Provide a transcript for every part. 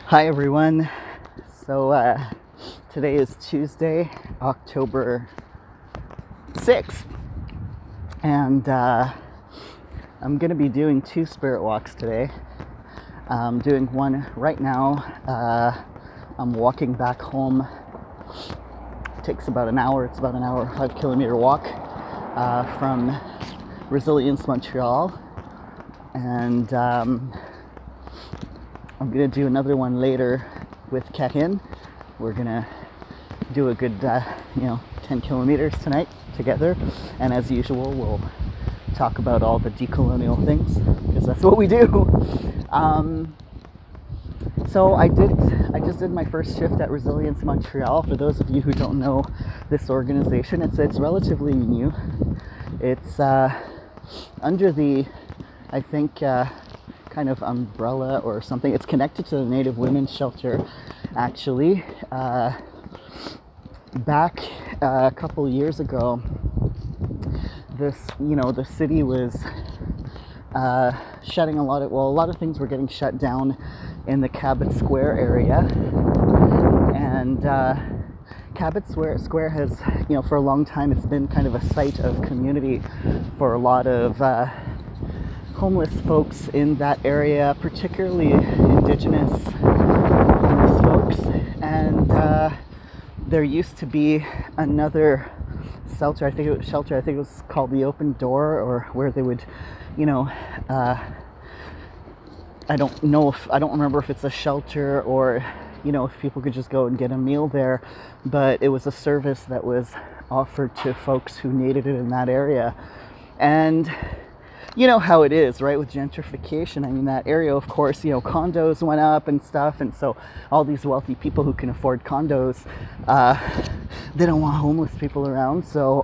Hi everyone. So today is Tuesday, October 6th, and I'm going to be doing two spirit walks today. I'm doing one right now. I'm walking back home. It takes about an hour. It's about an hour, 5 kilometer walk from Resilience Montreal, and I'm going to do another one later with Karine. We're going to do a good, 10 kilometers tonight together. And as usual, we'll talk about all the decolonial things, because that's what we do. So I just did my first shift at Resilience Montreal. For those of you who don't know this organization, it's relatively new. It's under the, I think, kind of umbrella or something. It's connected to the Native Women's Shelter, actually. Back a couple years ago, the city was shutting a lot of things were getting shut down in the Cabot Square area, and Cabot Square has, for a long time, it's been kind of a site of community for a lot of homeless folks in that area, particularly Indigenous homeless folks. And there used to be another shelter. I think it was called the Open Door, or where they would, I don't remember if it's a shelter or, if people could just go and get a meal there. But it was a service that was offered to folks who needed it in that area. And you know how it is, right, with gentrification. I mean, that area, of course, condos went up and stuff, and so all these wealthy people who can afford condos, they don't want homeless people around. So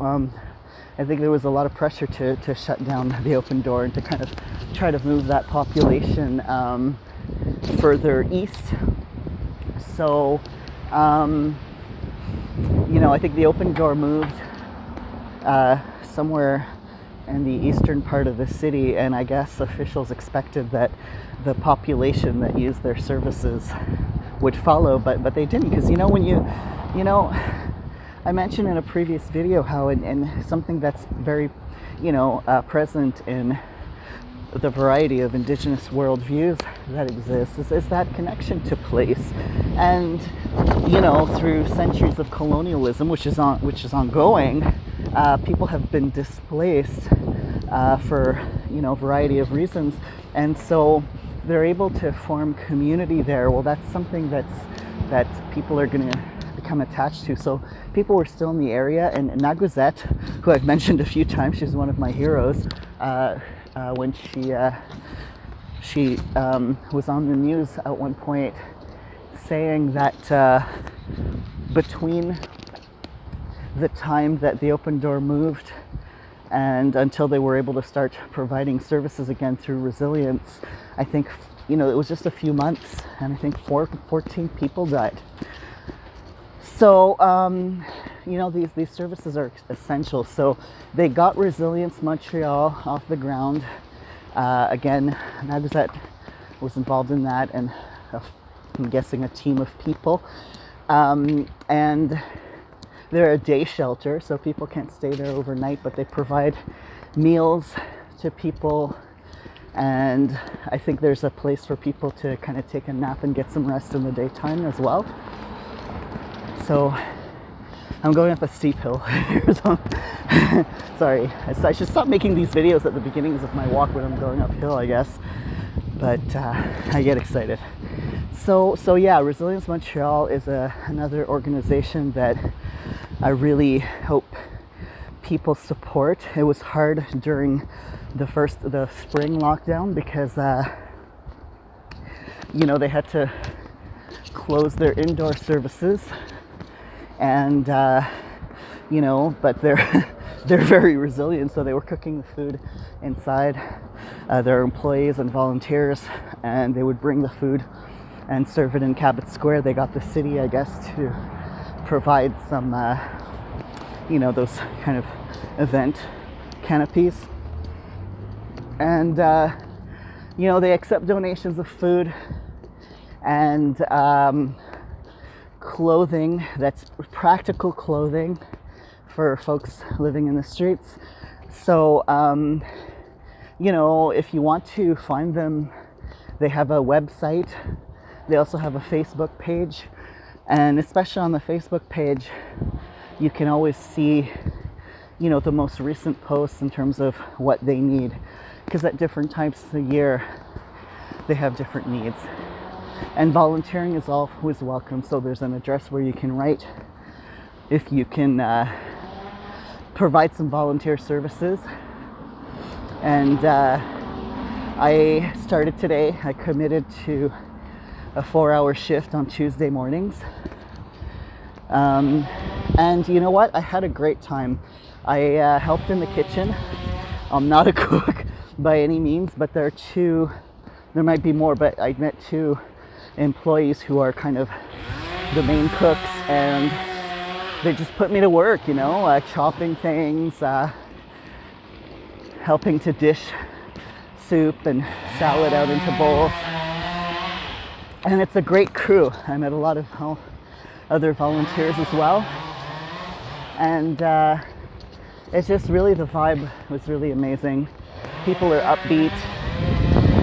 I think there was a lot of pressure to shut down the Open Door and to kind of try to move that population further east. So, I think the Open Door moved somewhere in the eastern part of the city, and I guess officials expected that the population that used their services would follow, but they didn't, because I mentioned in a previous video how in something that's very present in the variety of Indigenous worldviews that exists is that connection to place. And through centuries of colonialism, which is ongoing, people have been displaced for a variety of reasons, and so they're able to form community there. Well, that's something that people are going to become attached to. So people were still in the area, and Nagazette, who I've mentioned a few times, she's one of my heroes. When she was on the news at one point, saying that between the time that the Open Door moved and until they were able to start providing services again through Resilience, I think, it was just a few months, and I think 14 people died. So, these services are essential. So they got Resilience Montreal off the ground. Again, Nagazette was involved in that, and I'm guessing a team of people. And they're a day shelter, so people can't stay there overnight, but they provide meals to people. And I think there's a place for people to kind of take a nap and get some rest in the daytime as well. So I'm going up a steep hill. Sorry, I should stop making these videos at the beginnings of my walk when I'm going uphill, I guess. But I get excited. So yeah, Resilience Montreal is another organization that I really hope people support. It was hard during the spring lockdown because they had to close their indoor services, and but they're very resilient, so they were cooking the food inside. Their employees and volunteers, and they would bring the food and serve it in Cabot Square. They got the city, I guess, to provide some those kind of event canopies, and they accept donations of food and clothing that's practical clothing for folks living in the streets. So, if you want to find them, they have a website. They also have a Facebook page. And especially on the Facebook page, you can always see, the most recent posts in terms of what they need. Because at different times of the year, they have different needs. And volunteering is always welcome. So there's an address where you can write if you can provide some volunteer services. And I started today. I committed to a 4-hour shift on Tuesday mornings. And you know what? I had a great time. I helped in the kitchen. I'm not a cook by any means, but there might be more, but I met 2 employees who are kind of the main cooks, and they just put me to work, chopping things, helping to dish soup and salad out into bowls. And it's a great crew. I met a lot of other volunteers as well. And it's just really, the vibe was really amazing. People are upbeat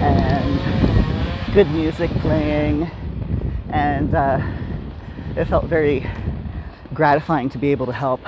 and good music playing. And it felt very gratifying to be able to help.